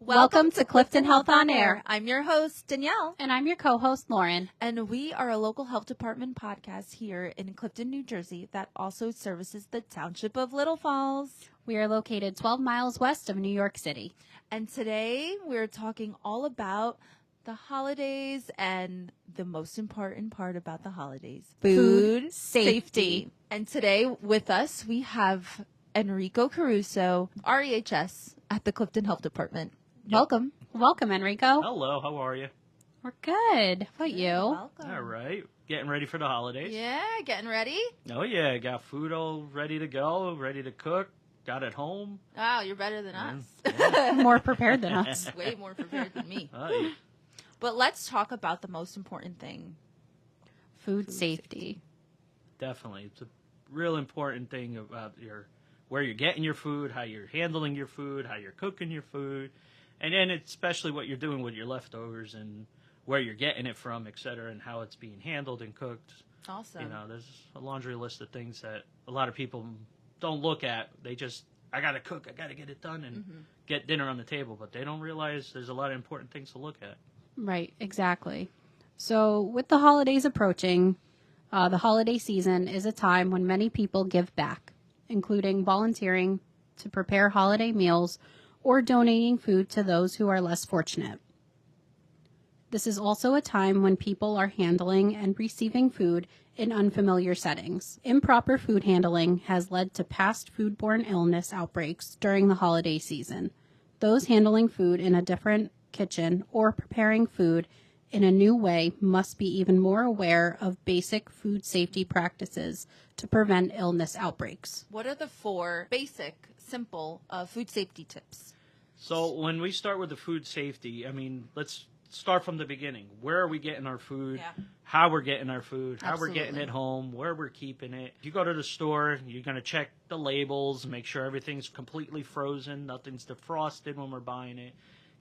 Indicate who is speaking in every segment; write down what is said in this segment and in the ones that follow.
Speaker 1: Welcome to Clifton Health On Air.
Speaker 2: I'm your host, Danielle.
Speaker 1: And I'm your co-host, Lauren.
Speaker 2: And we are a local health department podcast here in Clifton, New Jersey that also services the township of Little Falls.
Speaker 1: We are located 12 miles west of New York City.
Speaker 2: And today we're talking all about the holidays and the most important part about the holidays.
Speaker 1: Food safety.
Speaker 2: And today with us we have Enrico Caruso, R.E.H.S. at the Clifton Health Department. Welcome.
Speaker 1: Welcome, Enrico.
Speaker 3: Hello, how are you?
Speaker 1: We're good. How about you?
Speaker 2: Welcome.
Speaker 3: All right. Getting ready for the holidays.
Speaker 2: Yeah, getting ready?
Speaker 3: Oh, yeah. Got food all ready to go, ready to cook. Got it home.
Speaker 2: Wow, you're better than us.
Speaker 3: Yeah.
Speaker 1: More prepared than us.
Speaker 2: Way more prepared than me.
Speaker 3: Yeah.
Speaker 2: But let's talk about the most important thing.
Speaker 1: Food safety.
Speaker 3: Definitely. It's a real important thing about where you're getting your food, how you're handling your food, how you're cooking your food, and then especially what you're doing with your leftovers and where you're getting it from, et cetera, and how it's being handled and cooked.
Speaker 2: Awesome.
Speaker 3: You know, there's a laundry list of things that a lot of people don't look at. They just, I got to cook, I got to get it done and get dinner on the table, but they don't realize there's a lot of important things to look at.
Speaker 1: Right, exactly. So with the holidays approaching, the holiday season is a time when many people give back, including volunteering to prepare holiday meals or donating food to those who are less fortunate. This is also a time when people are handling and receiving food in unfamiliar settings. Improper food handling has led to past foodborne illness outbreaks during the holiday season. Those handling food in a different kitchen or preparing food in a new way must be even more aware of basic food safety practices to prevent illness outbreaks.
Speaker 2: What are the 4 basic, simple food safety tips?
Speaker 3: So when we start with the food safety, I mean, let's start from the beginning. Where are we getting our food?
Speaker 2: Yeah.
Speaker 3: How we're getting our food? How
Speaker 2: Absolutely.
Speaker 3: we're getting it home? Where we're keeping it? If you go to the store, you're going to check the labels, make sure everything's completely frozen, nothing's defrosted when we're buying it.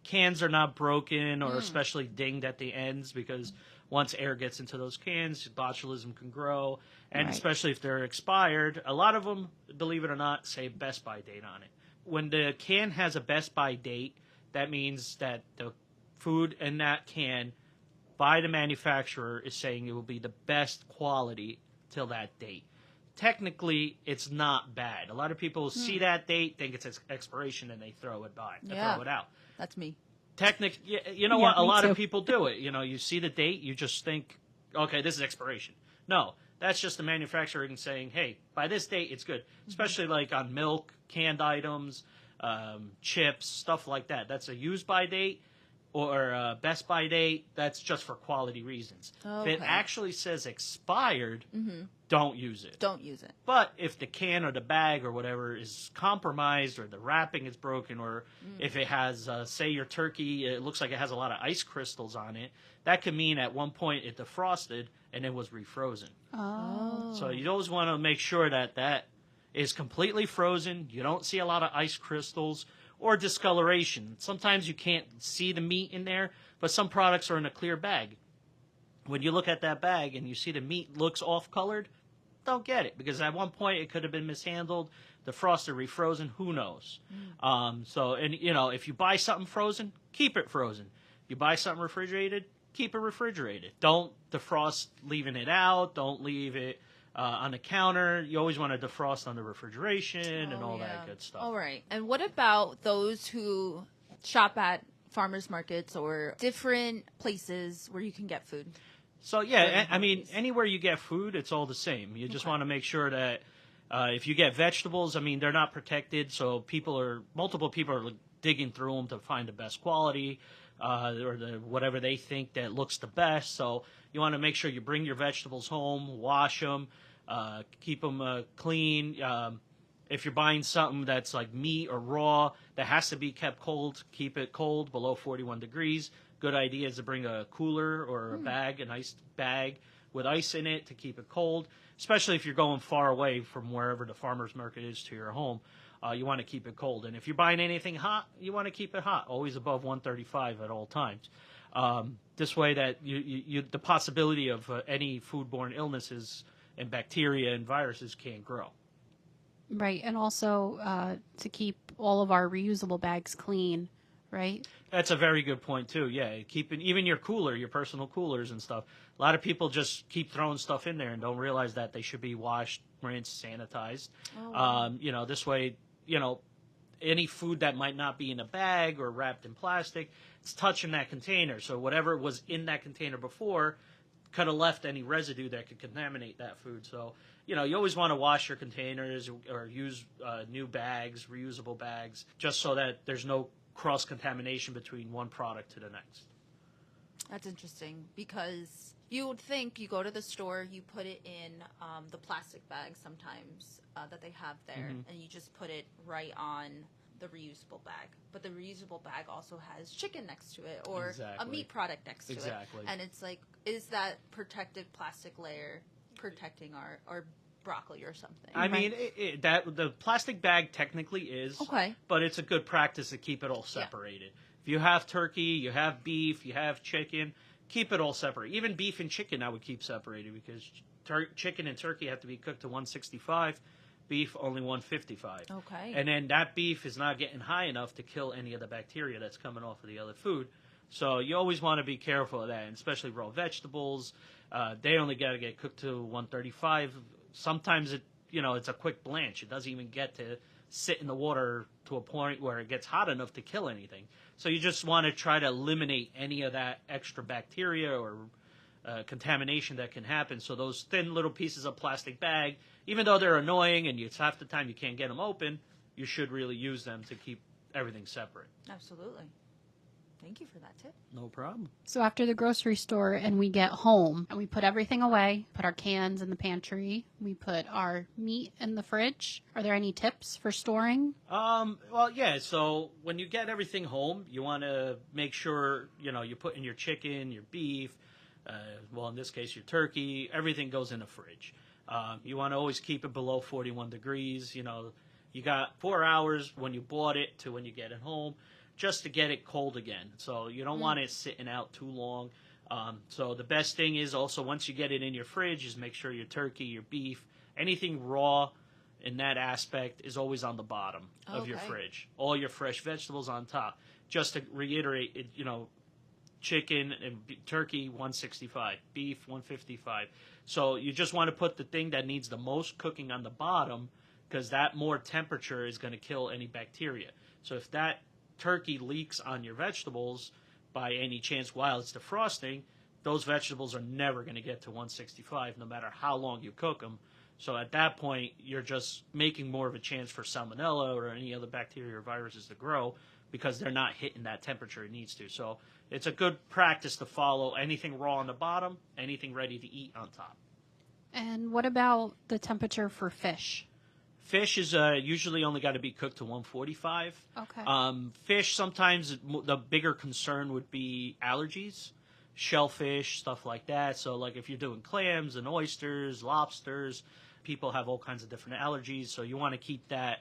Speaker 3: Cans are not broken or especially dinged at the ends because once air gets into those cans, botulism can grow. And especially if they're expired, a lot of them, believe it or not, say Best By date on it. When the can has a Best By date, that means that the food in that can by the manufacturer is saying it will be the best quality till that date. Technically, it's not bad. A lot of people see that date, think it's expiration, and they throw it out.
Speaker 2: That's me.
Speaker 3: You know what? A lot
Speaker 1: too.
Speaker 3: of people do it. You know, you see the date, you just think, okay, this is expiration. No, that's just the manufacturer saying, hey, by this date, it's good. Especially like on milk, canned items, chips, stuff like that. That's a use-by date or a Best By date. That's just for quality reasons.
Speaker 2: Okay.
Speaker 3: If it actually says expired, don't use it.
Speaker 2: Don't use it.
Speaker 3: But if the can or the bag or whatever is compromised or the wrapping is broken or if it has, say your turkey, it looks like it has a lot of ice crystals on it, that could mean at one point it defrosted and it was refrozen.
Speaker 1: Oh.
Speaker 3: So you always want to make sure that that is completely frozen. You don't see a lot of ice crystals or discoloration. Sometimes you can't see the meat in there, but some products are in a clear bag. When you look at that bag and you see the meat looks off-colored, don't get it because at one point it could have been mishandled, defrosted, refrozen, who knows. If you buy something frozen, keep it frozen. You buy something refrigerated, keep it refrigerated. Don't defrost leaving it out. Don't leave it on the counter. You always want to defrost on the refrigeration and all that good stuff.
Speaker 2: All right. And what about those who shop at farmers markets or different places where you can get food?
Speaker 3: So, yeah, I mean, anywhere you get food, it's all the same. You just want to make sure that if you get vegetables, I mean, they're not protected, so multiple people are digging through them to find the best quality or whatever they think that looks the best. So you want to make sure you bring your vegetables home, wash them, keep them clean. If you're buying something that's like meat or raw that has to be kept cold, keep it cold, below 41 degrees. Good idea is to bring a cooler or a bag, an ice bag with ice in it to keep it cold, especially if you're going far away from wherever the farmer's market is to your home. You want to keep it cold. And if you're buying anything hot, you want to keep it hot, always above 135 at all times. This way that the possibility of any foodborne illnesses and bacteria and viruses can't grow.
Speaker 1: Right, and also to keep all of our reusable bags clean, right?
Speaker 3: That's a very good point too. Yeah, keeping even your cooler, your personal coolers and stuff. A lot of people just keep throwing stuff in there and don't realize that they should be washed, rinsed, sanitized.
Speaker 2: Oh, wow.
Speaker 3: This way, any food that might not be in a bag or wrapped in plastic, it's touching that container. So whatever was in that container before could have left any residue that could contaminate that food. So, you always want to wash your containers or use new bags, reusable bags, just so that there's no cross-contamination between one product to the next.
Speaker 2: That's interesting because you would think you go to the store, you put it in the plastic bag sometimes that they have there, and you just put it right on the reusable bag. But the reusable bag also has chicken next to it or a meat product next to it. And it's like, is that protective plastic layer protecting our broccoli or something?
Speaker 3: I mean, the plastic bag technically is, but it's a good practice to keep it all separated. If you have turkey, you have beef, you have chicken, keep it all separate. Even beef and chicken I would keep separated because chicken and turkey have to be cooked to 165, beef only 155.
Speaker 2: Okay.
Speaker 3: And then that beef is not getting high enough to kill any of the bacteria that's coming off of the other food. So you always want to be careful of that, and especially raw vegetables. They only got to get cooked to 135. Sometimes it's a quick blanch. It doesn't even get to sit in the water to a point where it gets hot enough to kill anything. So you just want to try to eliminate any of that extra bacteria or contamination that can happen. So those thin little pieces of plastic bag, even though they're annoying and it's half the time you can't get them open, you should really use them to keep everything separate.
Speaker 2: Absolutely. Thank you for that tip.
Speaker 3: No problem.
Speaker 1: So after the grocery store and we get home and we put everything away, put our cans in the pantry, we put our meat in the fridge. Are there any tips for storing?
Speaker 3: Well, yeah. So when you get everything home, you want to make sure, you put in your chicken, your beef, in this case, your turkey, everything goes in the fridge. You want to always keep it below 41 degrees. You got 4 hours when you bought it to when you get it home, just to get it cold again. So you don't want it sitting out too long. So the best thing is also once you get it in your fridge is make sure your turkey, your beef, anything raw in that aspect is always on the bottom of your fridge. All your fresh vegetables on top. Just to reiterate, chicken and turkey 165, beef 155. So you just want to put the thing that needs the most cooking on the bottom because that more temperature is going to kill any bacteria. So if that turkey leaks on your vegetables by any chance while it's defrosting, those vegetables are never going to get to 165 no matter how long you cook them. So at that point, you're just making more of a chance for salmonella or any other bacteria or viruses to grow because they're not hitting that temperature it needs to. So it's a good practice to follow anything raw on the bottom, anything ready to eat on top.
Speaker 1: And what about the temperature for fish?
Speaker 3: Fish is usually only got to be cooked to 145.
Speaker 1: Okay.
Speaker 3: Fish, sometimes the bigger concern would be allergies, shellfish, stuff like that. So like if you're doing clams and oysters, lobsters, people have all kinds of different allergies. So you want to keep that,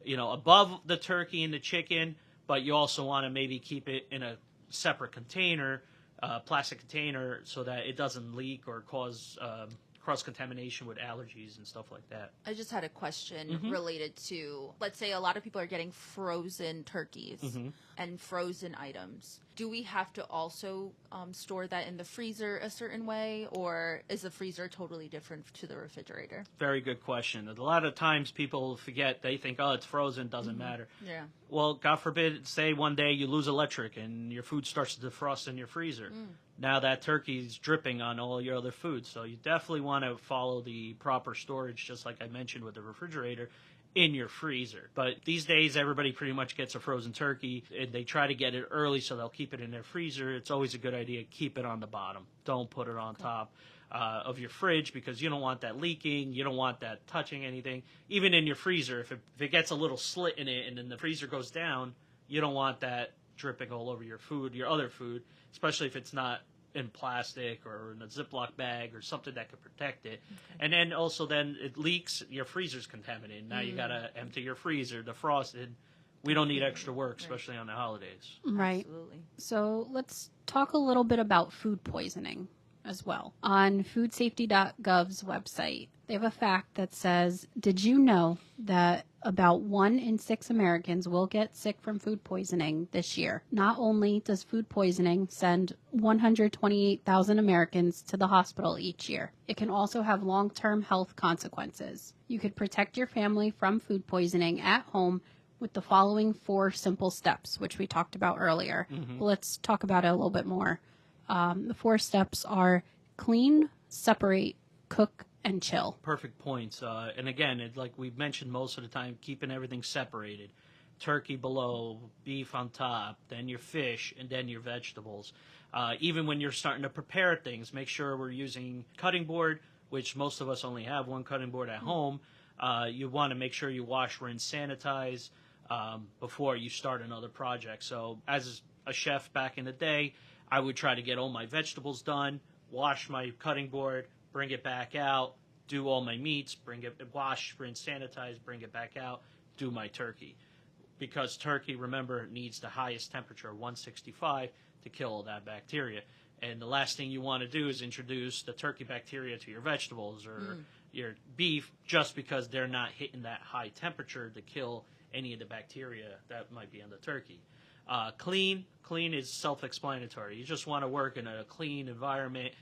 Speaker 3: above the turkey and the chicken, but you also want to maybe keep it in a separate container, plastic container, so that it doesn't leak or cause cross-contamination with allergies and stuff like that.
Speaker 2: I just had a question related to, let's say a lot of people are getting frozen turkeys and frozen items. Do we have to also store that in the freezer a certain way, or is the freezer totally different to the refrigerator?
Speaker 3: Very good question. A lot of times people forget, they think, it's frozen, doesn't matter.
Speaker 2: Yeah.
Speaker 3: Well, God forbid, say one day you lose electric and your food starts to defrost in your freezer. Now that turkey's dripping on all your other food. So you definitely want to follow the proper storage, just like I mentioned with the refrigerator, in your freezer. But these days, everybody pretty much gets a frozen turkey, and they try to get it early so they'll keep it in their freezer. It's always a good idea to keep it on the bottom. Don't put it on top of your fridge because you don't want that leaking. You don't want that touching anything. Even in your freezer, if it gets a little slit in it and then the freezer goes down, you don't want that dripping all over your food, your other food, especially if it's not in plastic or in a Ziploc bag or something that could protect it. And then also then it leaks, your freezer's contaminated. Now you got to empty your freezer, defrost it. We don't need extra work, especially on the holidays.
Speaker 1: Right.
Speaker 2: Absolutely.
Speaker 1: So let's talk a little bit about food poisoning as well. On foodsafety.gov's website, they have a fact that says, did you know that About 1 in 6 Americans will get sick from food poisoning this year. Not only does food poisoning send 128,000 Americans to the hospital each year, it can also have long-term health consequences. You could protect your family from food poisoning at home with the following 4 simple steps, which we talked about earlier. But let's talk about it a little bit more. The 4 steps are clean, separate, cook, and chill.
Speaker 3: Perfect points. And again, like we've mentioned most of the time, keeping everything separated. Turkey below, beef on top, then your fish, and then your vegetables. Even when you're starting to prepare things, make sure we're using cutting board, which most of us only have one cutting board at home. You want to make sure you wash, rinse, sanitize before you start another project. So as a chef back in the day, I would try to get all my vegetables done, wash my cutting board, bring it back out, do all my meats, bring it, wash, rinse, sanitize, bring it back out, do my turkey. Because turkey, remember, needs the highest temperature, 165, to kill all that bacteria. And the last thing you want to do is introduce the turkey bacteria to your vegetables or your beef just because they're not hitting that high temperature to kill any of the bacteria that might be on the turkey. Clean is self-explanatory. You just want to work in a clean environment.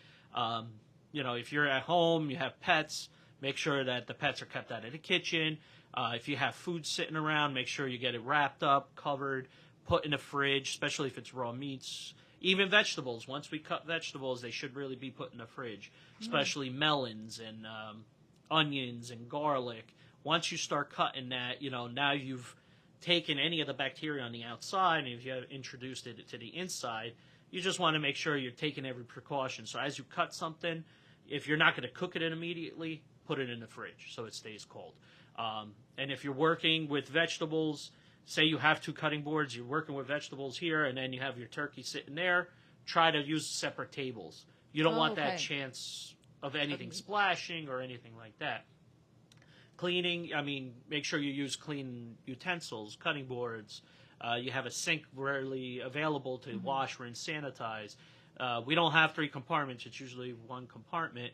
Speaker 3: If you're at home, you have pets, make sure that the pets are kept out of the kitchen. If you have food sitting around, make sure you get it wrapped up, covered, put in the fridge, especially if it's raw meats. Even vegetables. Once we cut vegetables, they should really be put in the fridge, especially melons and onions and garlic. Once you start cutting that, now you've taken any of the bacteria on the outside, and if you have introduced it to the inside, you just want to make sure you're taking every precaution. So as you cut something, if you're not going to cook it in immediately, put it in the fridge so it stays cold. And if you're working with vegetables, say you have 2 cutting boards, you're working with vegetables here, and then you have your turkey sitting there, try to use separate tables. You don't want that chance of anything splashing or anything like that. Cleaning, make sure you use clean utensils, cutting boards. You have a sink rarely available to wash, rinse, sanitize. We don't have 3 compartments. It's usually 1 compartment.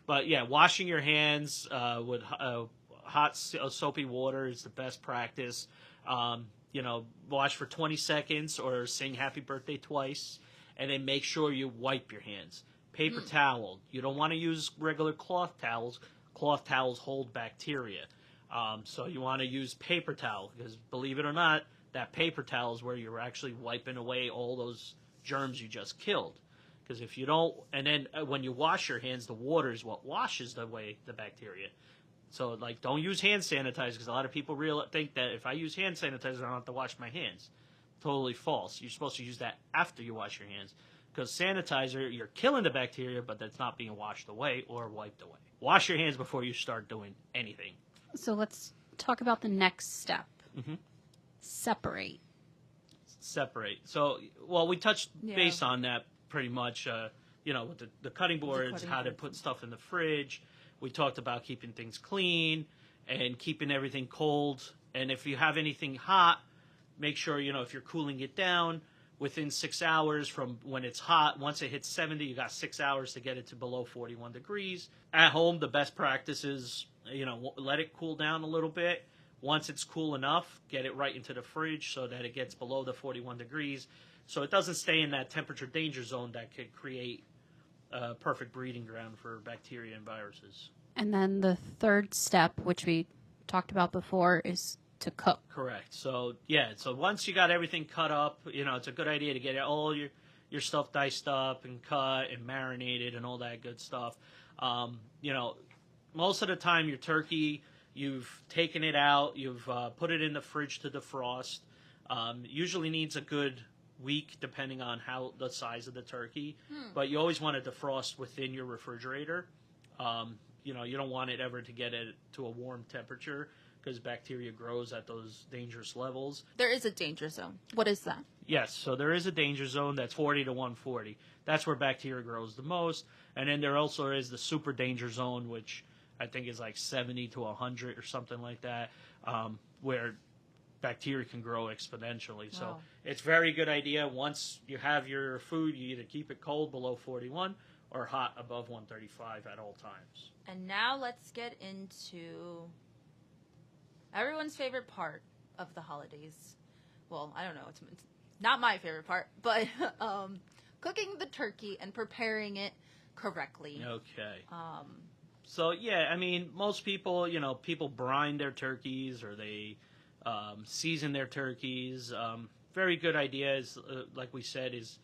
Speaker 3: But, yeah, washing your hands with hot soapy water is the best practice. Wash for 20 seconds or sing happy birthday twice. And then make sure you wipe your hands. Paper towel. You don't want to use regular cloth towels. Cloth towels hold bacteria. So you want to use paper towel because, believe it or not, that paper towel is where you're actually wiping away all those germs you just killed. Because if you don't, and then when you wash your hands, the water is what washes away the bacteria. So, don't use hand sanitizer because a lot of people think that if I use hand sanitizer, I don't have to wash my hands. Totally false. You're supposed to use that after you wash your hands. Because sanitizer, you're killing the bacteria, but that's not being washed away or wiped away. Wash your hands before you start doing anything.
Speaker 1: So let's talk about the next step. Separate. So, we touched base on that pretty much, with the cutting boards, how to put stuff in the fridge. We talked about keeping things clean and keeping everything cold. And if you have anything hot, make sure, if you're cooling it down within 6 hours from when it's hot. Once it hits 70, you got 6 hours to get it to below 41 degrees. At home, the best practice is, let it cool down a little bit. Once it's cool enough, get it right into the fridge so that it gets below the 41 degrees. So it doesn't stay in that temperature danger zone that could create a perfect breeding ground for bacteria and viruses. And then the third step, which we talked about before, is to cook.
Speaker 3: Correct. So, so once you got everything cut up, it's a good idea to get all your stuff diced up and cut and marinated and all that good stuff. Most of the time your turkey, you've taken it out, you've put it in the fridge to defrost. Usually needs a good week depending on how the size of the turkey, but you always want to defrost within your refrigerator. You don't want it ever to get it to a warm temperature because bacteria grows at those dangerous levels.
Speaker 2: There is a danger zone. What is that?
Speaker 3: Yes, so there is a danger zone that's 40 to 140. That's where bacteria grows the most. And then there also is the super danger zone, which I think is 70 to 100 or something like that, where bacteria can grow exponentially. So it's a very good idea. Once you have your food, you either keep it cold below 41 or hot above 135 at all times.
Speaker 2: And now let's get into Everyone's favorite part of the holidays. Well, I don't know. It's not my favorite part, but cooking the turkey and preparing it correctly.
Speaker 3: Okay. So, yeah, I mean, most people, people brine their turkeys or they season their turkeys. Very good idea is, like we said, is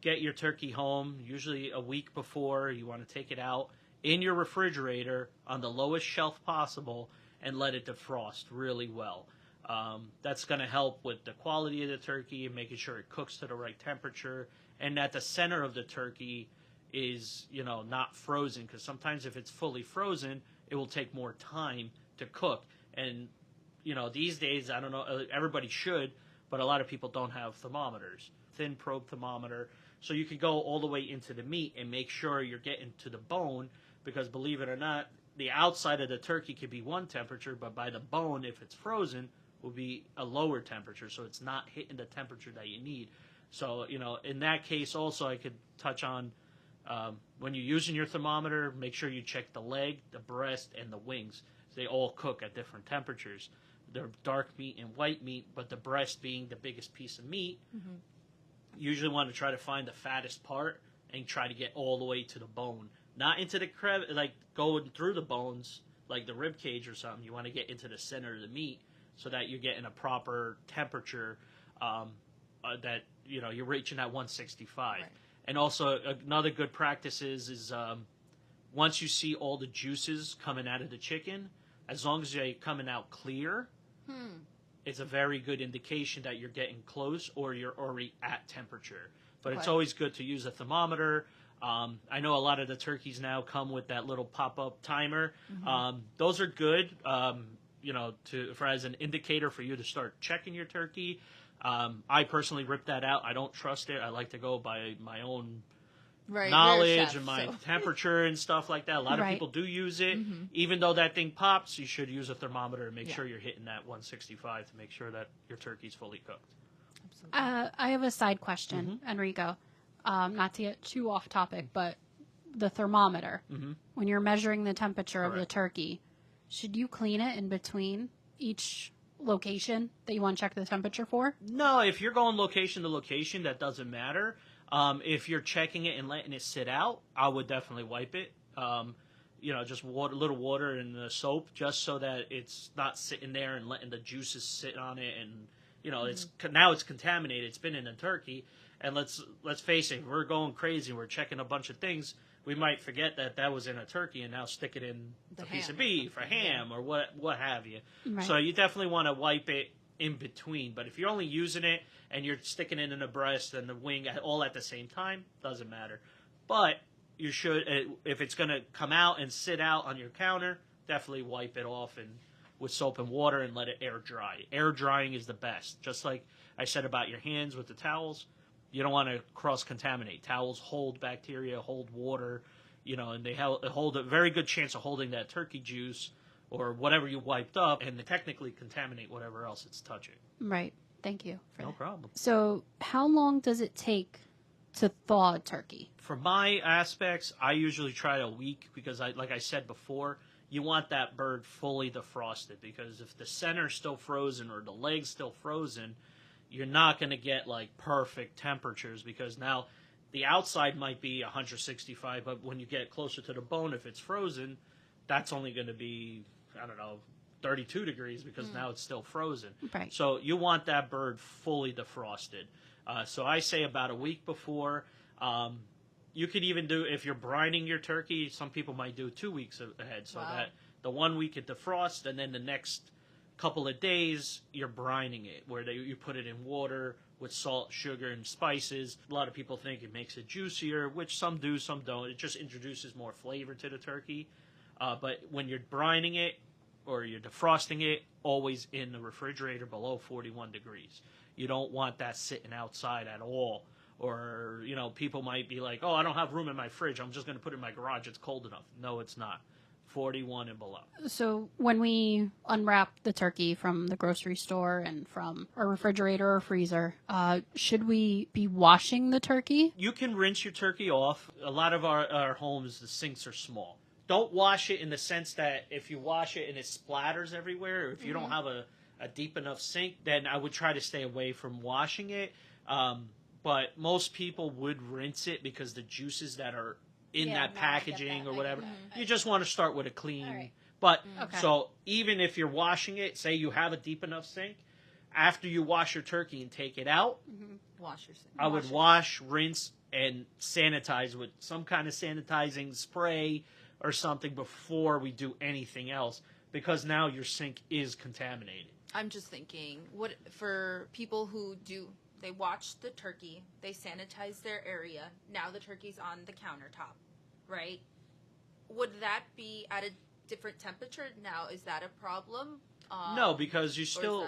Speaker 3: get your turkey home, usually a week before. You want to take it out in your refrigerator on the lowest shelf possible and let it defrost really well. That's going to help with the quality of the turkey and making sure it cooks to the right temperature, and that the center of the turkey is, not frozen, because sometimes if it's fully frozen, it will take more time to cook. And, these days, I don't know, everybody should, but a lot of people don't have thermometers, thin probe thermometer. So you can go all the way into the meat and make sure you're getting to the bone, because believe it or not, the outside of the turkey could be one temperature, but by the bone, if it's frozen, will be a lower temperature, so it's not hitting the temperature that you need. So, in that case also, I could touch on when you're using your thermometer, make sure you check the leg, the breast, and the wings. They all cook at different temperatures. They're dark meat and white meat, but the breast being the biggest piece of meat, you usually want to try to find the fattest part and try to get all the way to the bone. Not into the like going through the bones, like the rib cage or something. You want to get into the center of the meat so that you're getting a proper temperature that, you're reaching at 165. Right. And also another good practice is once you see all the juices coming out of the chicken, as long as they're coming out clear, it's a very good indication that you're getting close or you're already at temperature. But it's always good to use a thermometer. I know a lot of the turkeys now come with that little pop-up timer. Those are good, as an indicator for you to start checking your turkey. I personally rip that out. I don't trust it. I like to go by my own knowledge and my temperature and stuff like that. A lot of people do use it. Even though that thing pops, you should use a thermometer and make sure you're hitting that 165 to make sure that your turkey's fully cooked.
Speaker 1: I have a side question, Enrico. Not to get too off topic, but the thermometer, when you're measuring the temperature of the turkey, should you clean it in between each location that you want to check the temperature for?
Speaker 3: No, if you're going location to location, that doesn't matter. If you're checking it and letting it sit out, I would definitely wipe it. Just water, little water and the soap, just so that it's not sitting there and letting the juices sit on it. And it's contaminated. It's been in the turkey. And let's face it, we're going crazy. We're checking a bunch of things. We might forget that was in a turkey and now stick it in a piece of beef or ham or what have you. Right. So you definitely want to wipe it in between. But if you're only using it and you're sticking it in the breast and the wing all at the same time, doesn't matter. But you should, if it's going to come out and sit out on your counter, definitely wipe it off with soap and water and let it air dry. Air drying is the best. Just like I said about your hands with the towels, you don't want to cross-contaminate. Towels hold bacteria, hold water, and they hold a very good chance of holding that turkey juice or whatever you wiped up, and they technically contaminate whatever else it's touching.
Speaker 1: Right. Thank you for
Speaker 3: No
Speaker 1: that.
Speaker 3: problem.
Speaker 1: So how long does it take to thaw a turkey?
Speaker 3: For my aspects, I usually try a week because, like I said before, you want that bird fully defrosted, because if the center's still frozen or the leg's still frozen, you're not going to get like perfect temperatures, because now the outside might be 165, but when you get closer to the bone, if it's frozen, that's only going to be, 32 degrees, because now it's still frozen.
Speaker 1: Right.
Speaker 3: So you want that bird fully defrosted. So I say about a week before. You could even do, if you're brining your turkey, some people might do 2 weeks ahead, so that the 1 week it defrosts, and then the next couple of days you're brining it, where you put it in water with salt, sugar, and spices. A lot of people think it makes it juicier, which some do, some don't. It just introduces more flavor to the turkey. But when you're brining it or you're defrosting it, always in the refrigerator below 41 degrees. You don't want that sitting outside at all. Or, people might be like, oh, I don't have room in my fridge, I'm just going to put it in my garage, it's cold enough. No, it's not. 41 and below.
Speaker 1: So when we unwrap the turkey from the grocery store and from a refrigerator or freezer, should we be washing the turkey?
Speaker 3: You can rinse your turkey off. A lot of our homes, the sinks are small. don't wash it in the sense that if you wash it and it splatters everywhere, or if you don't have a deep enough sink, then I would try to stay away from washing it. But most people would rinse it because the juices that are in that packaging or whatever, you just want to start with a clean.
Speaker 1: Right.
Speaker 3: But so even if you're washing it, say you have a deep enough sink, after you wash your turkey and take it out,
Speaker 2: Wash your sink.
Speaker 3: I would wash, rinse, and sanitize with some kind of sanitizing spray or something before we do anything else, because now your sink is contaminated.
Speaker 2: I'm just thinking, what for people who they watch the turkey, they sanitize their area. Now the turkey's on the countertop, right? Would that be at a different temperature now? Is that a problem?
Speaker 3: No, because you still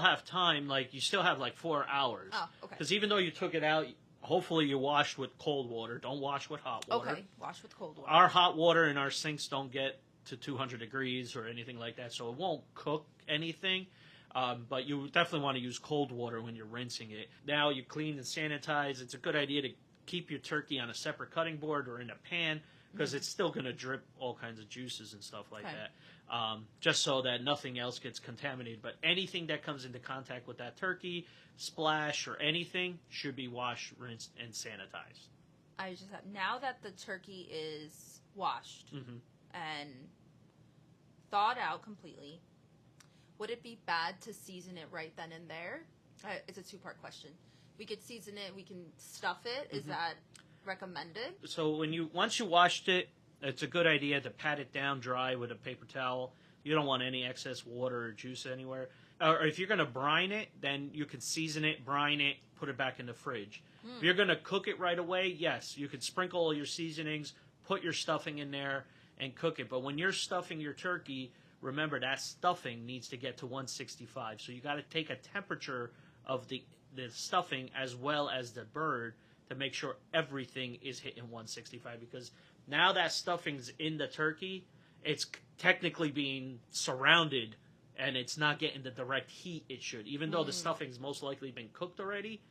Speaker 3: have time. Like you still have like 4 hours.
Speaker 2: Oh, okay.
Speaker 3: Because even though you took it out, hopefully you washed with cold water. Don't wash with hot water.
Speaker 2: Okay, wash with cold water.
Speaker 3: Our hot water in our sinks don't get to 200 degrees or anything like that, so it won't cook anything. But you definitely want to use cold water when you're rinsing it. Now you clean and sanitize. It's a good idea to keep your turkey on a separate cutting board or in a pan, because it's still going to drip all kinds of juices and stuff like that. Just so that nothing else gets contaminated. But anything that comes into contact with that turkey, splash or anything, should be washed, rinsed, and sanitized.
Speaker 2: Now that the turkey is washed and thawed out completely, would it be bad to season it right then and there? It's a two-part question. We could season it, we can stuff it. Is that recommended?
Speaker 3: So once you washed it, it's a good idea to pat it down dry with a paper towel. You don't want any excess water or juice anywhere. Or if you're going to brine it, then you can season it, brine it, put it back in the fridge. If you're going to cook it right away, yes, you can sprinkle all your seasonings, put your stuffing in there, and cook it. But when you're stuffing your turkey, remember that stuffing needs to get to 165. So you got to take a temperature of the stuffing as well as the bird to make sure everything is hitting 165, because now that stuffing's in the turkey, it's technically being surrounded and it's not getting the direct heat it should. Even though the stuffing's most likely been cooked already,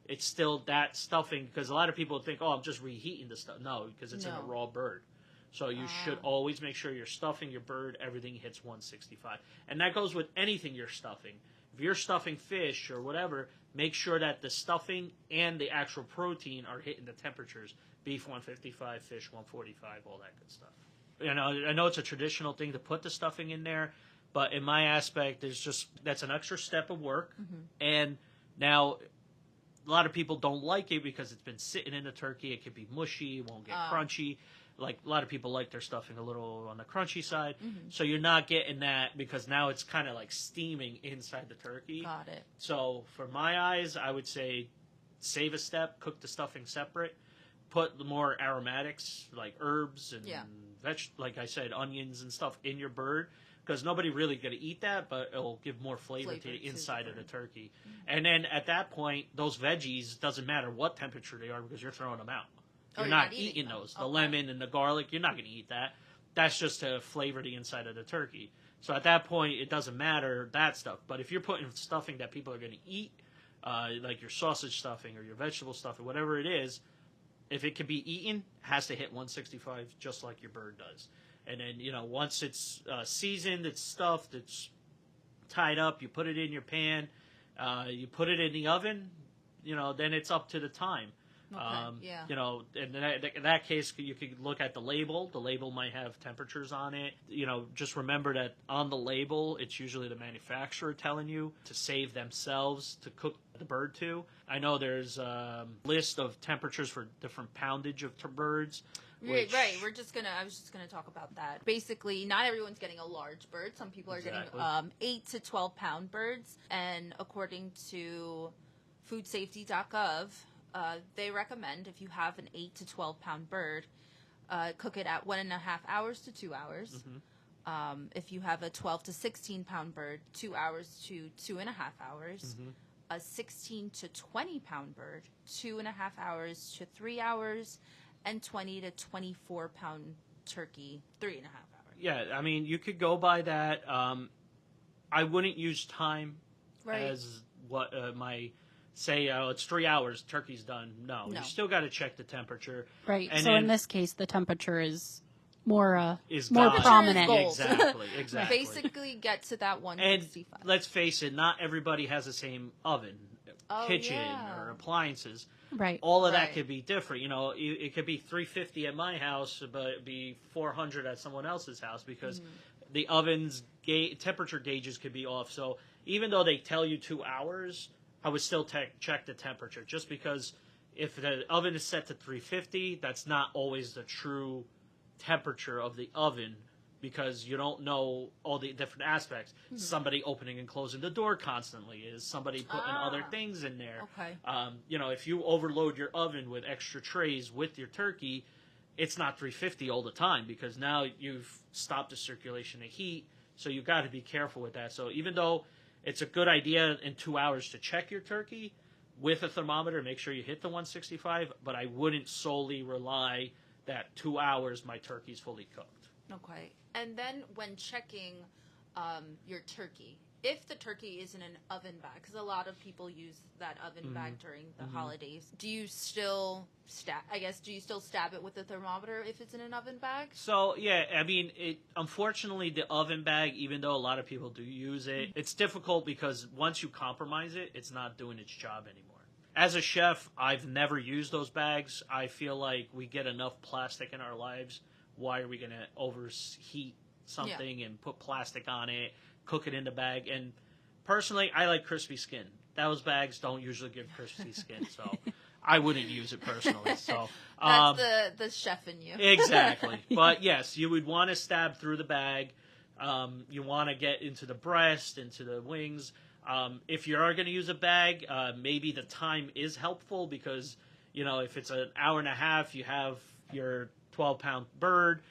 Speaker 3: it's still that stuffing, because a lot of people think, oh, I'm just reheating the stuff. No, because it's in a raw bird. So you should always make sure you're stuffing your bird, everything hits 165. And that goes with anything you're stuffing. If you're stuffing fish or whatever, make sure that the stuffing and the actual protein are hitting the temperatures. Beef 155, fish 145, all that good stuff. I know it's a traditional thing to put the stuffing in there, but in my aspect, that's an extra step of work. And now a lot of people don't like it because it's been sitting in the turkey. It could be mushy, it won't get crunchy. Like a lot of people like their stuffing a little on the crunchy side. So you're not getting that because now it's kind of like steaming inside the turkey.
Speaker 2: Got it.
Speaker 3: So for my eyes, I would say save a step, cook the stuffing separate, put more aromatics like herbs and like I said, onions and stuff in your bird, because nobody really going to eat that, but it'll give more flavor to the inside of the turkey. And then at that point, those veggies, doesn't matter what temperature they are because you're throwing them out. You're not eating those. The lemon and the garlic, you're not going to eat that. That's just to flavor the inside of the turkey. So at that point, it doesn't matter that stuff. But if you're putting stuffing that people are going to eat, like your sausage stuffing or your vegetable stuffing, whatever it is, if it can be eaten, has to hit 165 just like your bird does. And then, once it's seasoned, it's stuffed, it's tied up, you put it in your pan, you put it in the oven, then it's up to the time. In that case, you could look at the label. The label might have temperatures on it. Just remember that on the label, it's usually the manufacturer telling you to save themselves to cook the bird to. I know there's a list of temperatures for different poundage of birds.
Speaker 2: Right. I was just gonna talk about that. Basically, not everyone's getting a large bird. Some people are getting 8 to 12 pound birds, and according to foodsafety.gov, they recommend if you have an 8 to 12 pound bird, cook it at 1.5 hours to 2 hours. If you have a 12 to 16 pound bird, 2 hours to 2.5 hours. A 16 to 20 pound bird, 2.5 hours to 3 hours, and 20 to 24 pound turkey, 3.5 hours.
Speaker 3: Yeah, I mean, you could go by that. I wouldn't use time as what say it's 3 hours, turkey's done. No, you still got to check the temperature.
Speaker 1: Right. And so in this case, the temperature is more
Speaker 3: is
Speaker 1: more
Speaker 3: gone.
Speaker 1: prominent.
Speaker 2: Gold.
Speaker 3: Exactly.
Speaker 2: Basically, get to that
Speaker 3: And
Speaker 2: 165.
Speaker 3: let's face it, not everybody has the same oven, kitchen, or appliances.
Speaker 1: Right.
Speaker 3: All of that
Speaker 2: Right.
Speaker 3: could be different. It could be 350 at my house, but it'd be 400 at someone else's house because the oven's temperature gauges could be off. So even though they tell you 2 hours, I would still check the temperature, just because if the oven is set to 350, that's not always the true temperature of the oven, because you don't know all the different aspects. Somebody opening and closing the door constantly. Is somebody putting other things in there?
Speaker 2: Okay.
Speaker 3: If you overload your oven with extra trays with your turkey, it's not 350 all the time, because now you've stopped the circulation of heat. So you've got to be careful with that. So even though it's a good idea in 2 hours to check your turkey with a thermometer, make sure you hit the 165, but I wouldn't solely rely that 2 hours my turkey's fully cooked.
Speaker 2: Okay. And then when checking your turkey, if the turkey is in an oven bag, because a lot of people use that oven bag during the holidays, do you still stab it with the thermometer if it's in an oven bag?
Speaker 3: So, yeah, I mean, unfortunately, the oven bag, even though a lot of people do use it, it's difficult because once you compromise it, it's not doing its job anymore. As a chef, I've never used those bags. I feel like we get enough plastic in our lives. Why are we going to overheat something and put plastic on it, cook it in the bag? And personally, I like crispy skin. Those bags don't usually give crispy skin, so I wouldn't use it personally. So
Speaker 2: That's the chef in you.
Speaker 3: Exactly. But yes, you would want to stab through the bag. You want to get into the breast, into the wings. If you are going to use a bag, maybe the time is helpful, because, if it's an hour and a half, you have your 12-pound bird.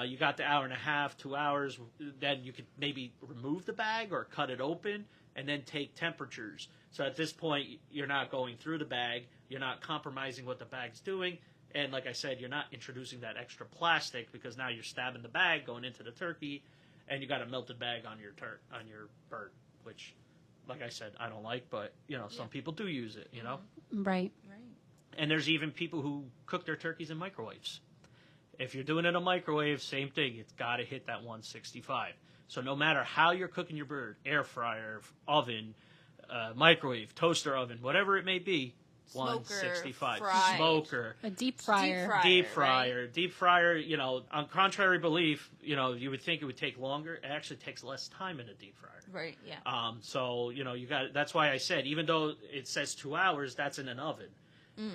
Speaker 3: You got the hour and a half, 2 hours. Then you could maybe remove the bag or cut it open and then take temperatures. So at this point, you're not going through the bag. You're not compromising what the bag's doing. And like I said, you're not introducing that extra plastic, because now you're stabbing the bag going into the turkey, and you got a melted bag on your bird, which, like I said, I don't like, but some people do use it.
Speaker 1: Right.
Speaker 3: And there's even people who cook their turkeys in microwaves. If you're doing it in a microwave, same thing. It's got to hit that 165. So no matter how you're cooking your bird, air fryer, oven, microwave, toaster oven, whatever it may be,
Speaker 2: Smoker,
Speaker 3: 165.
Speaker 2: fried.
Speaker 3: Smoker.
Speaker 1: A deep fryer.
Speaker 3: Deep fryer.
Speaker 2: Right?
Speaker 3: Deep fryer, on contrary belief, you would think it would take longer. It actually takes less time in a deep fryer.
Speaker 2: Right, yeah.
Speaker 3: So, that's why I said, even though it says 2 hours, that's in an oven.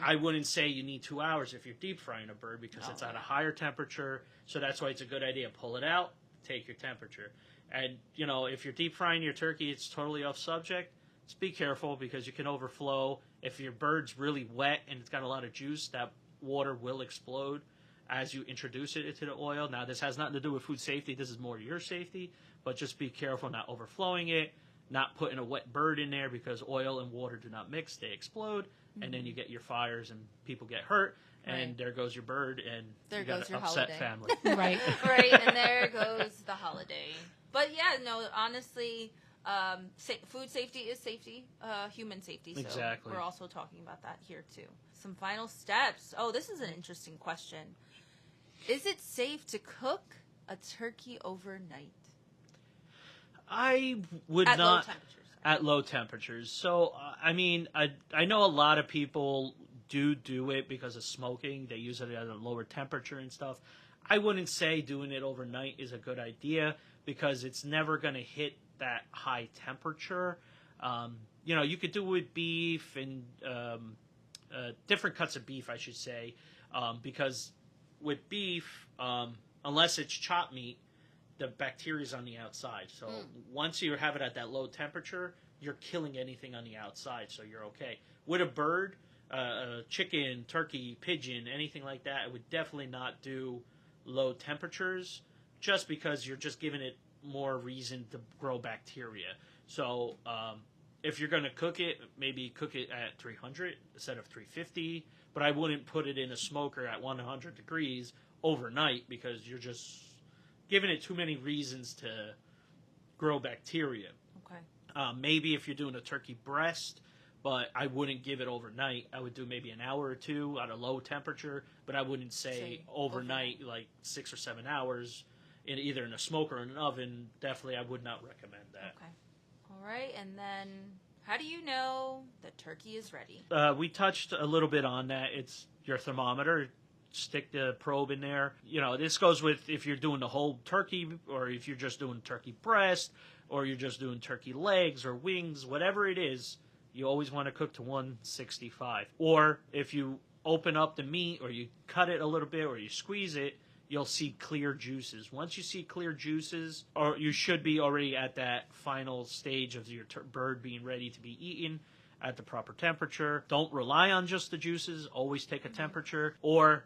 Speaker 3: I wouldn't say you need 2 hours if you're deep frying a bird, because it's at a higher temperature. So that's why it's a good idea. Pull it out, take your temperature. And, if you're deep frying your turkey, it's totally off subject. Just be careful, because you can overflow. If your bird's really wet and it's got a lot of juice, that water will explode as you introduce it into the oil. Now, this has nothing to do with food safety. This is more your safety. But just be careful not overflowing it, not putting a wet bird in there, because oil and water do not mix. They explode. And then you get your fires and people get hurt, and there goes your bird, and
Speaker 2: there
Speaker 3: you got
Speaker 2: goes
Speaker 3: an
Speaker 2: your
Speaker 3: upset
Speaker 2: holiday.
Speaker 3: family.
Speaker 1: Right.
Speaker 2: Right, and there goes the holiday. But yeah, no, honestly, food safety is safety, human safety. So
Speaker 3: Exactly.
Speaker 2: we're also talking about that here too. Some final steps. Oh, this is an interesting question. Is it safe to cook a turkey overnight?
Speaker 3: I would
Speaker 2: At
Speaker 3: not.
Speaker 2: low temperatures.
Speaker 3: At low temperatures. So, I know a lot of people do it because of smoking. They use it at a lower temperature and stuff. I wouldn't say doing it overnight is a good idea, because it's never going to hit that high temperature. You could do it with beef and different cuts of beef, I should say, because with beef, unless it's chopped meat, the bacteria is on the outside. So once you have it at that low temperature, you're killing anything on the outside, so you're okay. With a bird, chicken, turkey, pigeon, anything like that, I would definitely not do low temperatures, just because you're just giving it more reason to grow bacteria. So if you're going to cook it, maybe cook it at 300 instead of 350, but I wouldn't put it in a smoker at 100 degrees overnight, because you're just giving it too many reasons to grow bacteria.
Speaker 2: Okay.
Speaker 3: Maybe if you're doing a turkey breast, but I wouldn't give it overnight. I would do maybe an hour or two at a low temperature, but I wouldn't say overnight, like 6 or 7 hours, either in a smoker or in an oven. Definitely, I would not recommend that.
Speaker 2: Okay. All right, and then how do you know the turkey is ready?
Speaker 3: We touched a little bit on that. It's your thermometer. Stick the probe in there. This goes with if you're doing the whole turkey, or if you're just doing turkey breast, or you're just doing turkey legs or wings, whatever it is. You always want to cook to 165. Or if you open up the meat or you cut it a little bit or you squeeze it, you'll see clear juices. Once you see clear juices, or you should be already at that final stage of your bird being ready to be eaten at the proper temperature. Don't rely on just the juices. Always take a temperature. Or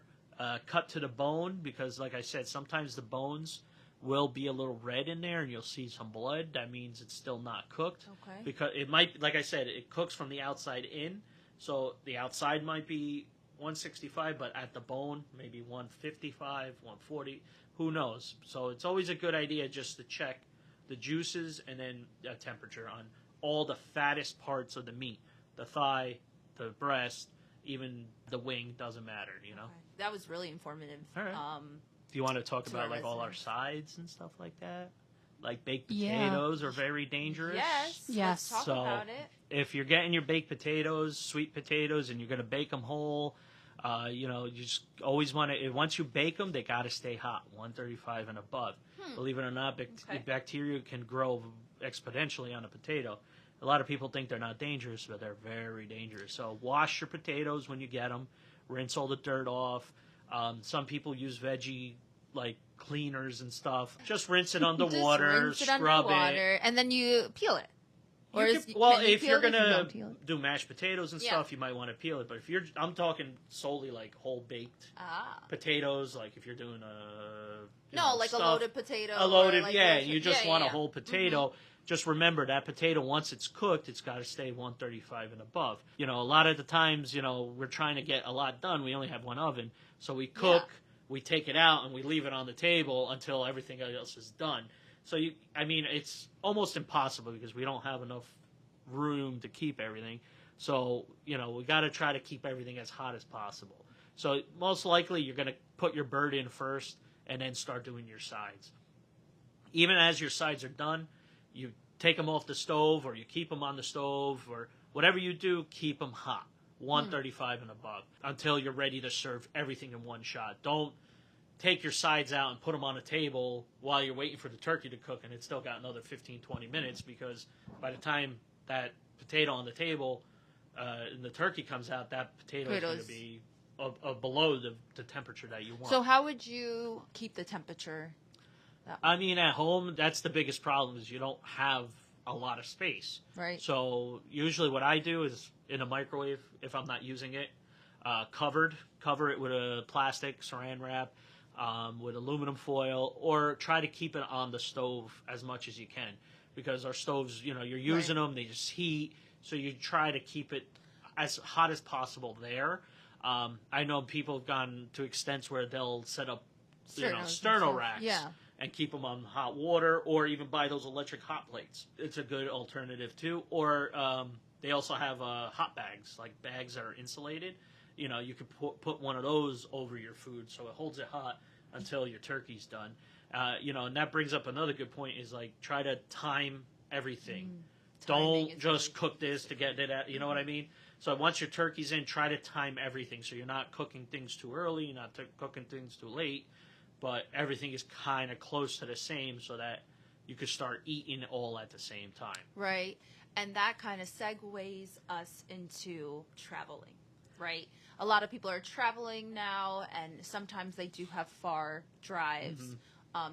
Speaker 3: cut to the bone, because like I said, sometimes the bones will be a little red in there and you'll see some blood. That means it's still not cooked.
Speaker 2: Okay.
Speaker 3: Because it might, like I said, it cooks from the outside in. So the outside might be 165, but at the bone, maybe 155, 140. Who knows? So it's always a good idea just to check the juices and then a temperature on all the fattest parts of the meat. The thigh, the breast, even the wing, doesn't matter,
Speaker 2: Okay. That was really informative.
Speaker 3: All right. Do you want to talk about like all our sides and stuff like that? Like baked potatoes are very dangerous.
Speaker 2: Yes.
Speaker 1: Yes.
Speaker 2: Let's talk about it.
Speaker 3: If you're getting your baked potatoes, sweet potatoes, and you're going to bake them whole, you just always want to, once you bake them, they got to stay hot, 135 and above. Believe it or not, bacteria can grow exponentially on a potato. A lot of people think they're not dangerous, but they're very dangerous. So wash your potatoes when you get them. Rinse all the dirt off. Some people use veggie like cleaners and stuff. Just rinse it underwater, scrub it,
Speaker 2: and then you peel it. Or
Speaker 3: if you're gonna do mashed potatoes and stuff, you might want to peel it. But if I'm talking solely like whole baked potatoes, like if you're doing
Speaker 2: a loaded potato.
Speaker 3: A loaded, you just want a whole potato. Mm-hmm. Just remember that potato, once it's cooked, it's got to stay 135 and above. A lot of the times, we're trying to get a lot done. We only have one oven. So we cook, we take it out, and we leave it on the table until everything else is done. So, it's almost impossible because we don't have enough room to keep everything. So, we got to try to keep everything as hot as possible. So most likely you're going to put your bird in first and then start doing your sides. Even as your sides are done, you take them off the stove or you keep them on the stove or whatever you do, keep them hot, 135 and above, until you're ready to serve everything in one shot. Don't take your sides out and put them on a table while you're waiting for the turkey to cook and it's still got another 15, 20 minutes, because by the time that potato on the table and the turkey comes out, that potato is going to be below the temperature that you want.
Speaker 2: So how would you keep the temperature?
Speaker 3: At home, that's the biggest problem is you don't have a lot of space.
Speaker 2: Right.
Speaker 3: So usually what I do is in a microwave, if I'm not using it, cover it with a plastic saran wrap, with aluminum foil, or try to keep it on the stove as much as you can, because our stoves, you're using them, they just heat, so you try to keep it as hot as possible there. I know people have gone to extents where they'll set up sterno racks and keep them on hot water, or even buy those electric hot plates. It's a good alternative too. Or they also have hot bags, like bags that are insulated. You could put one of those over your food so it holds it hot until your turkey's done. And that brings up another good point is like try to time everything. Don't just cook this to get it at, you know what I mean? So once your turkey's in, try to time everything so you're not cooking things too early, you're not cooking things too late, but everything is kind of close to the same so that you can start eating it all at the same time.
Speaker 2: Right. And that kind of segues us into traveling, right? A lot of people are traveling now, and sometimes they do have far drives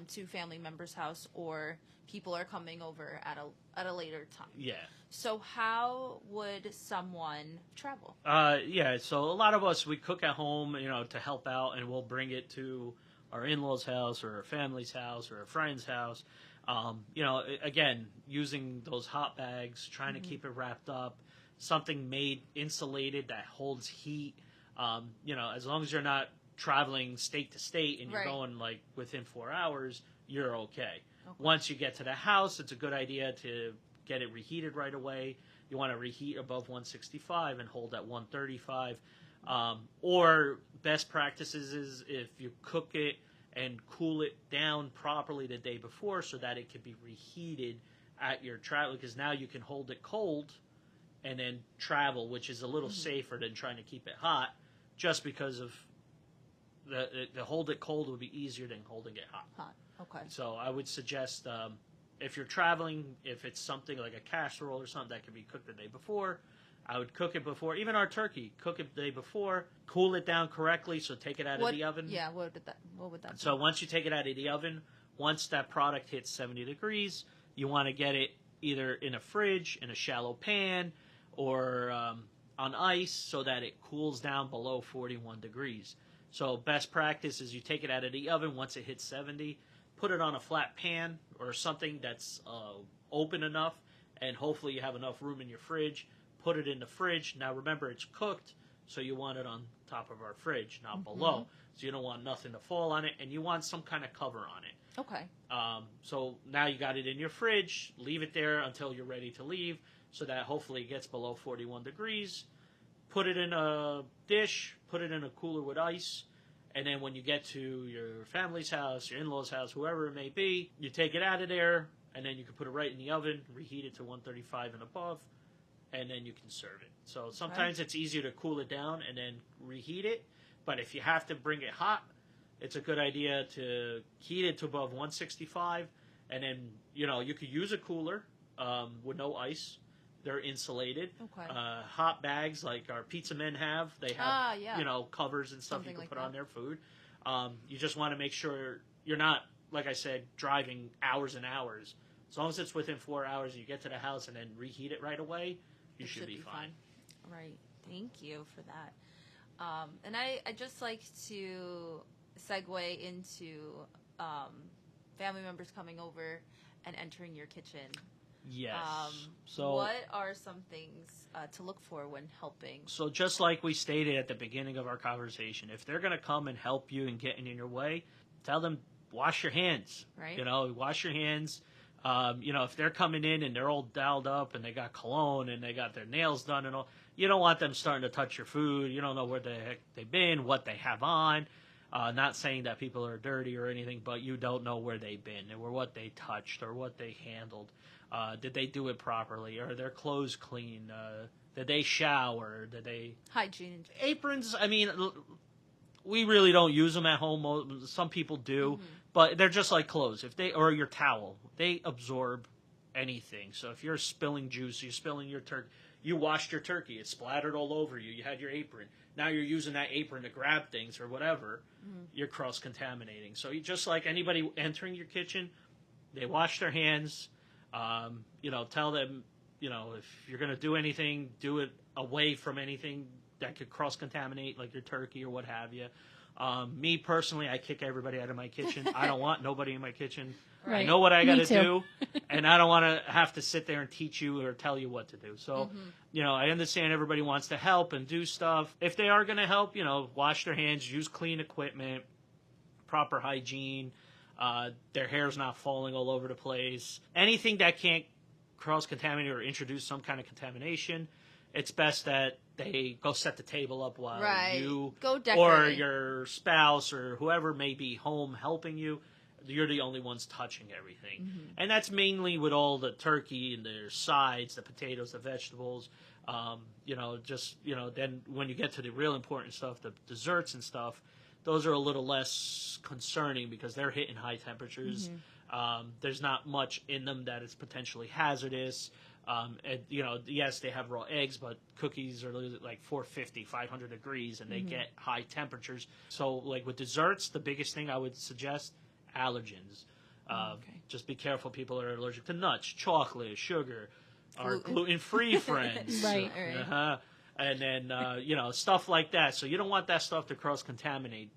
Speaker 2: to family members' house, or people are coming over at a later time.
Speaker 3: Yeah.
Speaker 2: So how would someone travel?
Speaker 3: So a lot of us, we cook at home, to help out, and we'll bring it to our in-laws' house or our family's house or a friend's house. Again, using those hot bags, trying to keep it wrapped up, something made insulated that holds heat. As long as you're not traveling state to state and you're going like within 4 hours, you're okay. Once you get to the house, it's a good idea to get it reheated right away. you want to reheat above 165 and hold at 135. Or best practices is if you cook it and cool it down properly the day before so that it can be reheated at your travel, because now you can hold it cold and then travel, which is a little safer than trying to keep it hot, just because of the hold it cold would be easier than holding it hot.
Speaker 2: Hot. Okay.
Speaker 3: So I would suggest if you're traveling, if it's something like a casserole or something that can be cooked the day before, I would cook it before. Even our turkey, cook it the day before, cool it down correctly, so take it out of the oven.
Speaker 2: Yeah, what would that be?
Speaker 3: So once you take it out of the oven, once that product hits 70 degrees, you want to get it either in a fridge, in a shallow pan, or on ice so that it cools down below 41 degrees. So best practice is you take it out of the oven once it hits 70, put it on a flat pan or something that's open enough, and hopefully you have enough room in your fridge. Put it in the fridge. Now remember, it's cooked, so you want it on top of our fridge, not below. So you don't want nothing to fall on it, and you want some kind of cover on it.
Speaker 2: Okay.
Speaker 3: So now you got it in your fridge. Leave it there until you're ready to leave, so that hopefully it gets below 41 degrees. Put it in a dish. Put it in a cooler with ice. And then when you get to your family's house, your in-laws' house, whoever it may be, you take it out of there, and then you can put it right in the oven, reheat it to 135 and above, and then you can serve it. So sometimes it's easier to cool it down and then reheat it. But if you have to bring it hot, it's a good idea to heat it to above 165. And then, you could use a cooler with no ice. They're insulated.
Speaker 2: Okay.
Speaker 3: Hot bags like our pizza men have. They have, covers and stuff
Speaker 2: Something
Speaker 3: you can
Speaker 2: like
Speaker 3: put
Speaker 2: that.
Speaker 3: on their food. You just want to make sure you're not, like I said, driving hours and hours. As long as it's within 4 hours, you get to the house and then reheat it right away, you should be fine.
Speaker 2: Right. Thank you for that. And I just like to segue into family members coming over and entering your kitchen.
Speaker 3: Yes. So
Speaker 2: what are some things to look for when helping?
Speaker 3: So just like we stated at the beginning of our conversation, if they're going to come and help you and getting in your way, tell them, wash your hands.
Speaker 2: Right.
Speaker 3: Wash your hands. If they're coming in and they're all dialed up and they got cologne and they got their nails done and all, you don't want them starting to touch your food. You don't know where the heck they've been, what they have on. Not saying that people are dirty or anything, but you don't know where they've been or what they touched or what they handled. Did they do it properly? Are their clothes clean? Did they shower? Did they...
Speaker 2: Hygiene.
Speaker 3: Aprons, we really don't use them at home. Some people do, but they're just like clothes. Or your towel, they absorb anything. So if you're spilling juice, you're spilling your turkey, you washed your turkey, it splattered all over you, you had your apron. Now you're using that apron to grab things or whatever, you're cross-contaminating. So just like anybody entering your kitchen, they wash their hands. Tell them, if you're going to do anything, do it away from anything that could cross-contaminate, like your turkey or what have you. Me personally, I kick everybody out of my kitchen. I don't want nobody in my kitchen.
Speaker 1: Right.
Speaker 3: I know what I got to
Speaker 1: too.
Speaker 3: do, and I don't want to have to sit there and teach you or tell you what to do. So, I understand everybody wants to help and do stuff. If they are going to help, wash their hands, use clean equipment, proper hygiene, their hair's not falling all over the place. Anything that can't cross-contaminate or introduce some kind of contamination, it's best that they go set the table up while you
Speaker 2: go
Speaker 3: or your spouse or whoever may be home helping you. You're the only ones touching everything. And that's mainly with all the turkey and their sides, the potatoes, the vegetables. Then when you get to the real important stuff, the desserts and stuff, those are a little less concerning because they're hitting high temperatures. There's not much in them that is potentially hazardous. Yes, they have raw eggs, but cookies are like 450, 500 degrees, and they get high temperatures. So, like with desserts, the biggest thing I would suggest, allergens. Just be careful. People are allergic to nuts, chocolate, sugar, our gluten-free friends.
Speaker 1: Right.
Speaker 3: And then, stuff like that. So you don't want that stuff to cross-contaminate.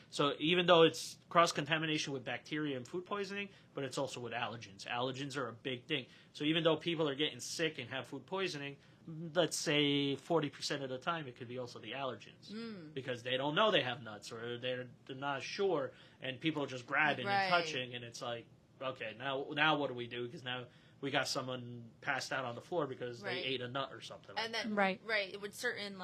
Speaker 3: So even though it's cross-contamination with bacteria and food poisoning, but it's also with allergens. Allergens are a big thing. So even though people are getting sick and have food poisoning, let's say 40% of the time it could be also the allergens. Because they don't know they have nuts or they're not sure. And people are just grabbing and touching. And it's like, okay, now what do we do? Because now we got someone passed out on the floor because they ate a nut or something.
Speaker 2: And then, with certain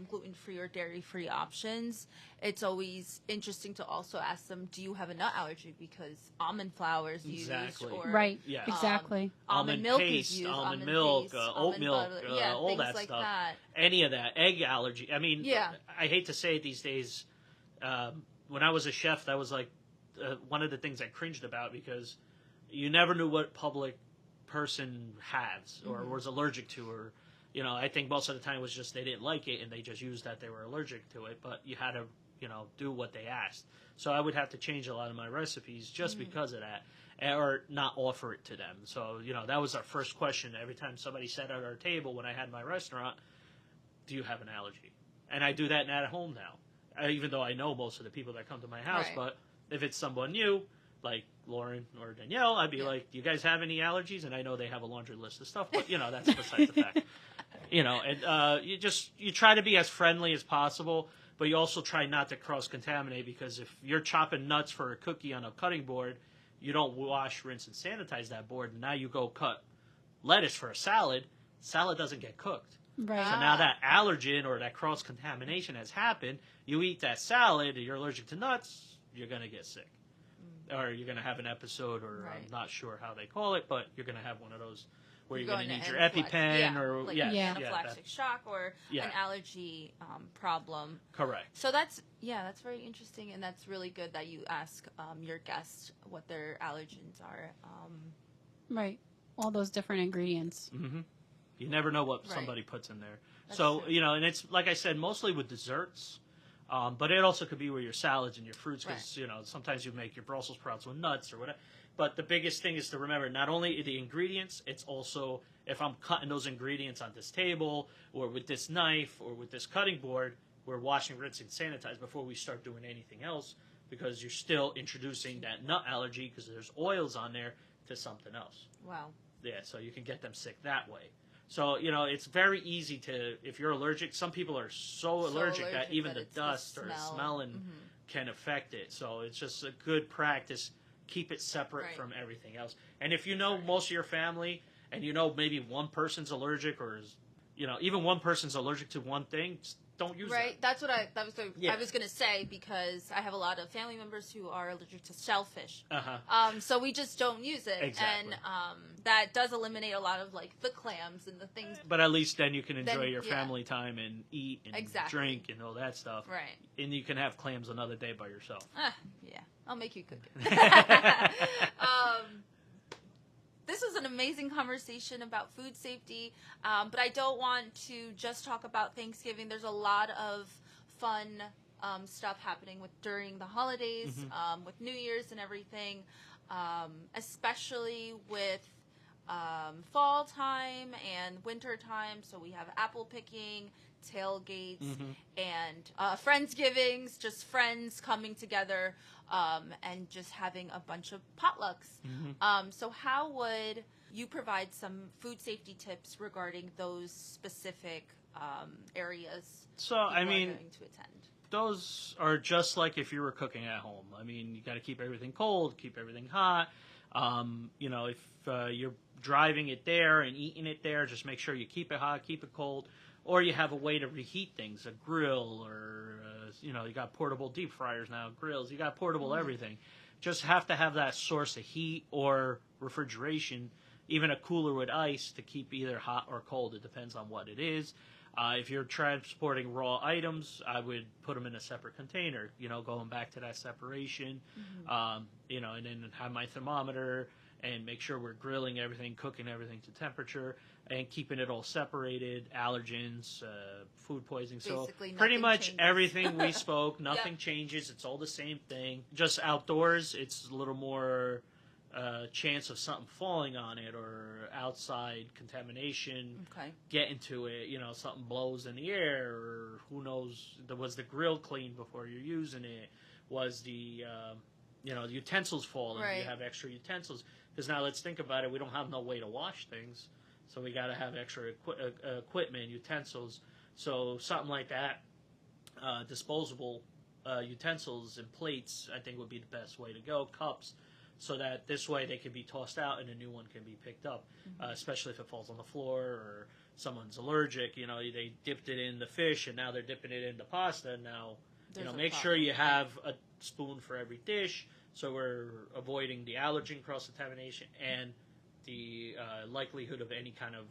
Speaker 2: gluten-free or dairy-free options, it's always interesting to also ask them, do you have a nut allergy? Because almond flour is used. Or,
Speaker 1: exactly.
Speaker 3: Almond
Speaker 2: milk
Speaker 3: paste,
Speaker 2: is used.
Speaker 3: almond milk,
Speaker 2: paste,
Speaker 3: oat milk, all that
Speaker 2: like
Speaker 3: stuff.
Speaker 2: That.
Speaker 3: Any of that. Egg allergy. I mean, I hate to say it these days. When I was a chef, that was like one of the things I cringed about, because you never knew what public person has or was allergic to, or I think most of the time it was just they didn't like it and they just used that they were allergic to it, but you had to do what they asked. So I would have to change a lot of my recipes just because of that, or not offer it to them. So that was our first question every time somebody sat at our table when I had my restaurant: do you have an allergy? And I do that at home now, even though I know most of the people that come to my house. But if it's someone new, like Lauren or Danielle, I'd be like, do you guys have any allergies? And I know they have a laundry list of stuff, but that's besides the fact. And you try to be as friendly as possible, but you also try not to cross-contaminate, because if you're chopping nuts for a cookie on a cutting board, you don't wash, rinse, and sanitize that board, and now you go cut lettuce for a salad doesn't get cooked.
Speaker 1: Right.
Speaker 3: So now that allergen or that cross-contamination has happened, you eat that salad, you're allergic to nuts, you're going to get sick. Or you're going to have an episode, or I'm not sure how they call it, but you're going to have one of those where you're going to need your EpiPen or
Speaker 2: anaphylactic shock or an allergy problem.
Speaker 3: Correct.
Speaker 2: So that's very interesting, and that's really good that you ask your guests what their allergens are.
Speaker 1: Right. All those different ingredients.
Speaker 3: Mm-hmm. You never know what somebody puts in there.
Speaker 2: That's
Speaker 3: so,
Speaker 2: true.
Speaker 3: And it's, like I said, mostly with desserts. But it also could be with your salads and your fruits, because, sometimes you make your Brussels sprouts with nuts or whatever. But the biggest thing is to remember, not only the ingredients, it's also if I'm cutting those ingredients on this table or with this knife or with this cutting board, we're washing, rinsing, sanitize before we start doing anything else, because you're still introducing that nut allergy, because there's oils on there, to something else.
Speaker 2: Wow.
Speaker 3: Yeah, so you can get them sick that way. So, it's very easy to, if you're allergic, some people are so allergic that even the dust or the smelling can affect it. So it's just a good practice. Keep it separate from everything else. And if you know most of your family, and maybe one person's allergic, or even one person's allergic to one thing, just don't use it.
Speaker 2: That's what I was going to say, because I have a lot of family members who are allergic to shellfish. So we just don't use it.
Speaker 3: Exactly.
Speaker 2: And that does eliminate a lot of the clams and the things.
Speaker 3: But at least then you can enjoy your family time and eat and drink and all that stuff.
Speaker 2: Right.
Speaker 3: And you can have clams another day by yourself.
Speaker 2: Yeah. I'll make you cook it. This was an amazing conversation about food safety, but I don't want to just talk about Thanksgiving. There's a lot of fun stuff happening during the holidays, with New Year's and everything, especially with fall time and winter time. So we have apple picking, tailgates, and Friendsgivings, just friends coming together and just having a bunch of potlucks. So how would you provide some food safety tips regarding those specific areas
Speaker 3: So,
Speaker 2: people are going to attend?
Speaker 3: Those are just like if you were cooking at home. I mean, you got to keep everything cold, keep everything hot. If you're driving it there and eating it there, just make sure you keep it hot, keep it cold. Or you have a way to reheat things, a grill, or, you got portable deep fryers now, grills. You got portable everything. Just have to have that source of heat or refrigeration, even a cooler with ice to keep either hot or cold. It depends on what it is. If you're transporting raw items, I would put them in a separate container, going back to that separation, and then have my thermometer and make sure we're grilling everything, cooking everything to temperature, and keeping it all separated, allergens, food poisoning.
Speaker 2: Basically,
Speaker 3: so pretty much
Speaker 2: changes.
Speaker 3: Everything we spoke, nothing changes. It's all the same thing. Just outdoors, it's a little more chance of something falling on it, or outside contamination. Get into it, something blows in the air, or who knows, was the grill clean before you're using it? Was the the utensils falling? Do you have extra utensils? Because now let's think about it. We don't have no way to wash things, so we got to have extra equipment, utensils. So something like that, disposable utensils and plates, I think would be the best way to go. Cups, so that this way they can be tossed out and a new one can be picked up, especially if it falls on the floor or someone's allergic. You know, they dipped it in the fish and now they're dipping it in the pasta. And now, make sure you have a spoon for every dish, so we're avoiding the allergen cross-contamination and the likelihood of any kind of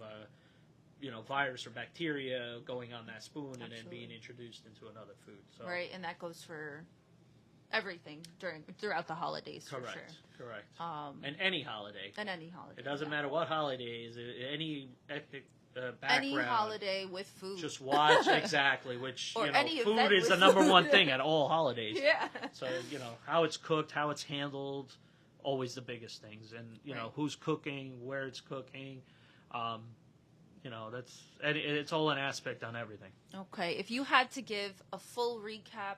Speaker 3: virus or bacteria going on that spoon and then being introduced into another food. So.
Speaker 2: Right, and that goes for everything throughout the holidays.
Speaker 3: Correct,
Speaker 2: for sure.
Speaker 3: Correct. And any holiday.
Speaker 2: It
Speaker 3: doesn't matter what holiday it is. Any ethnic background.
Speaker 2: Any holiday with food.
Speaker 3: Just watch exactly, which
Speaker 2: or
Speaker 3: food is the number one thing at all holidays.
Speaker 2: Yeah.
Speaker 3: So how it's cooked, how it's handled, always the biggest things, and who's cooking, where it's cooking. It's all an aspect on everything.
Speaker 2: Okay, if you had to give a full recap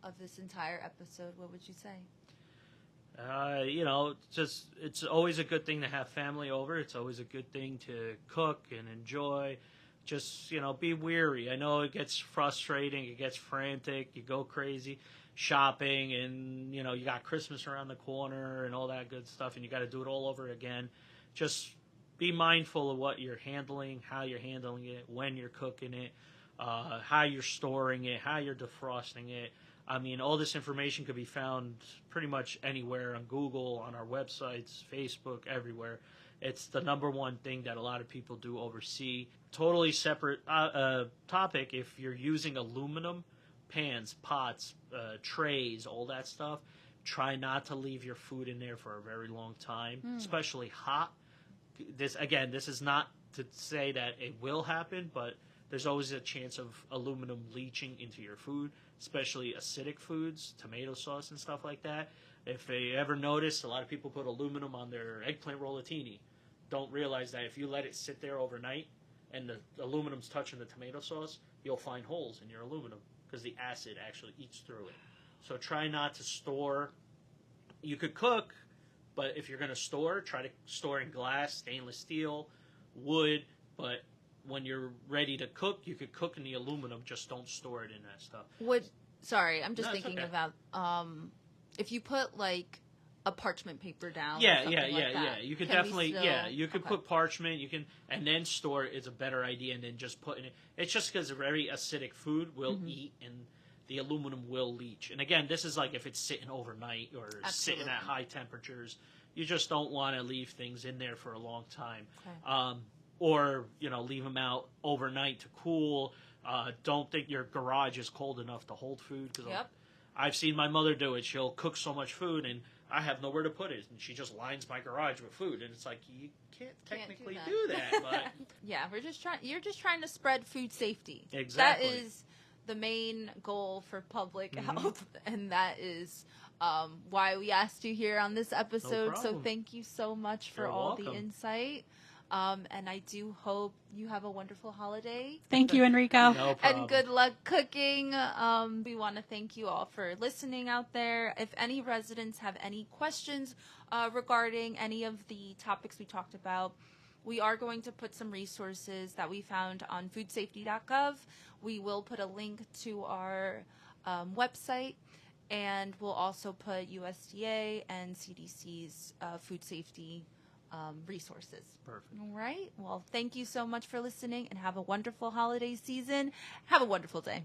Speaker 2: of this entire episode, what would you say?
Speaker 3: It's always a good thing to have family over. It's always a good thing to cook and enjoy. Just, be weary. I know it gets frustrating. It gets frantic. You go crazy shopping and, you got Christmas around the corner and all that good stuff, and you got to do it all over again. Just be mindful of what you're handling, how you're handling it, when you're cooking it, how you're storing it, how you're defrosting it. I mean, all this information could be found pretty much anywhere on Google, on our websites, Facebook, everywhere. It's the number one thing that a lot of people do oversee. Totally separate topic. If you're using aluminum pans, pots, trays, all that stuff, try not to leave your food in there for a very long time, especially hot. This is not to say that it will happen, but there's always a chance of aluminum leaching into your food, especially acidic foods, tomato sauce and stuff like that. If they ever notice, a lot of people put aluminum on their eggplant rollatini. Don't realize that if you let it sit there overnight and the aluminum's touching the tomato sauce, you'll find holes in your aluminum because the acid actually eats through it. So try not to store. You could cook, but if you're going to store, try to store in glass, stainless steel, wood, but when you're ready to cook, you could cook in the aluminum, just don't store it in that stuff.
Speaker 2: I'm just thinking about if you put like a parchment paper down.
Speaker 3: Yeah. You could you could put parchment, and then store it is a better idea, and then just putting it. It's just because a very acidic food will eat, and the aluminum will leach. And again, this is like if it's sitting overnight or sitting at high temperatures. You just don't want to leave things in there for a long time. Okay. Or, leave them out overnight to cool. Don't think your garage is cold enough to hold food. Cause I've seen my mother do it. She'll cook so much food, and I have nowhere to put it. And she just lines my garage with food. And it's like, you can't technically do that. But
Speaker 2: yeah, you're just trying to spread food safety.
Speaker 3: Exactly.
Speaker 2: That is the main goal for public health. And that is why we asked you here on this episode. So thank you so much for all the insight. And I do hope you have a wonderful holiday.
Speaker 1: Thank you, Enrico.
Speaker 3: No problem.
Speaker 2: And good luck cooking. We want to thank you all for listening out there. If any residents have any questions regarding any of the topics we talked about, we are going to put some resources that we found on foodsafety.gov. We will put a link to our website, and we'll also put USDA and CDC's food safety resources.
Speaker 3: Perfect.
Speaker 2: All right. Well, thank you so much for listening, and have a wonderful holiday season. Have a wonderful day.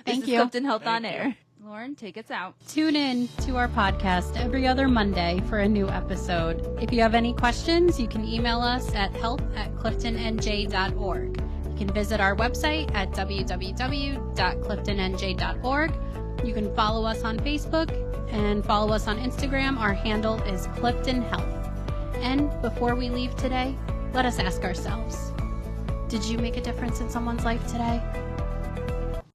Speaker 1: Thank you.
Speaker 2: Clifton Health On Air. Lauren, take us out.
Speaker 1: Tune in to our podcast every other Monday for a new episode. If you have any questions, you can email us at help@cliftonnj.org. You can visit our website at www.cliftonnj.org. You can follow us on Facebook and follow us on Instagram. Our handle is Clifton Health. And before we leave today, let us ask ourselves, did you make a difference in someone's life today?